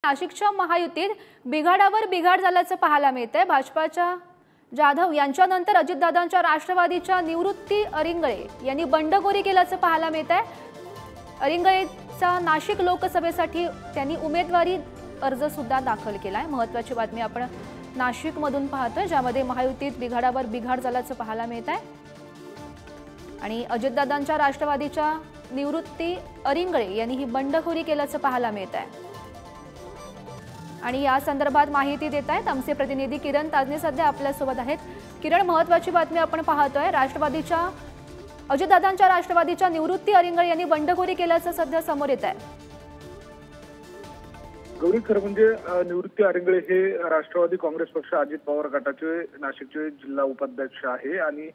नाशिकच्या महायुतीत बिघाडावर बिघाड झाल्याचं पाहायला मिळतंय। भाजपाच्या जाधव यांच्यानंतर अजितदादांच्या राष्ट्रवादीच्या निवृत्ती अरिंगळे यांनी बंडखोरी केल्याचं पाहायला मिळतंय। अरिंगळेचा नाशिक लोकसभेसाठी त्यांनी उमेदवारी अर्ज सुद्धा दाखल केलाय। महत्त्वाची बातमी आपण नाशिकमधून पाहतोय, ज्यामध्ये महायुतीत बिघाडावर बिघाड झाल्याचं पाहायला मिळतंय आणि अजितदादांच्या राष्ट्रवादीच्या निवृत्ती अरिंगळे यांनी ही बंडखोरी केल्याचं पाहायला मिळतंय। आणि या संदर्भात माहिती देत आहेत आमचे प्रतिनिधी किरण ताजने सध्या आपल्या सोबत आहेत। किरण, महत्त्वाची बातमी आपण पाहतोय, अजितदादांच्या राष्ट्रवादीच्या निवृत्ती अरिंगळे यांनी बंडखोरी केल्याचं सध्या समोर येत आहे। गौरी, खरं म्हणजे निवृत्ती अरिंगळे हे राष्ट्रवादी काँग्रेस पक्ष अजित पवार गटाचे नाशिकचे जिल्हा उपाध्यक्ष आहे आणि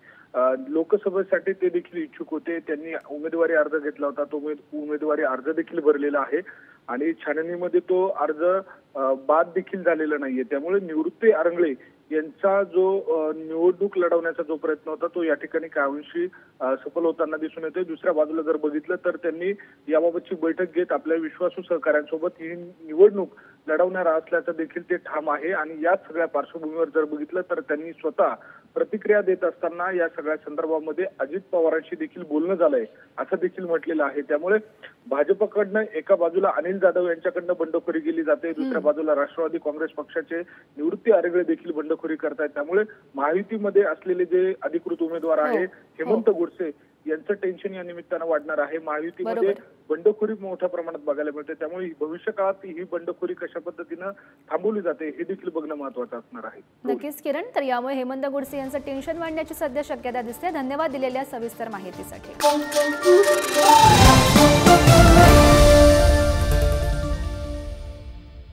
लोकसभेसाठी ते देखील इच्छुक होते। त्यांनी उमेदवारी अर्ज घेतला होता, तो उमेदवारी अर्ज देखील भरलेला आहे आणि छाननीमध्ये तो अर्ज बाद देखील झालेला नाहीये। त्यामुळे निवृत्ती अरिंगळे यांचा जो निवडणूक लढवण्याचा जो प्रयत्न होता तो या ठिकाणी काहींशी सफल होताना दिसून येते। दुसऱ्या बाजूला जर बघितलं तर त्यांनी याबाबतची बैठक घेत आपल्या विश्वासू सहकाऱ्यांसोबत ही निवडणूक लढवणार असल्याचं देखील ते ठाम आहे आणि या सगळ्या पार्श्वभूमीवर जर बघितलं तर त्यांनी स्वतः प्रतिक्रिया देत असताना या सगळ्या संदर्भामध्ये अजित पवारांशी देखील बोलणं झालंय असं देखील म्हटलेलं आहे। त्यामुळे भाजपकडनं एका बाजूला अनिल जाधव यांच्याकडनं बंडखोरी केली जाते, दुसऱ्या बाजूला राष्ट्रवादी काँग्रेस पक्षाचे निवृत्ती अरिंगळे देखील बंडखोरी करतायत। त्यामुळे महायुतीमध्ये असलेले जे अधिकृत उमेदवार आहे हेमंत गोडसे यांचं टेन्शन या निमित्तानं वाढणार आहे। महायुतीमध्ये बंडखोरी मोठ्या प्रमाणात बघायला मिळते, त्यामुळे भविष्यकाळात ही बंडखोरी कशा पद्धतीनं थांबवली जाते हे देखील बघणं महत्त्वाचं असणार आहे। नक्कीच किरण, तर यामुळे हेमंत गोडसे यांचं टेन्शन वाढण्याची सध्या शक्यता दिसते। धन्यवाद दिलेल्या सविस्तर माहितीसाठी।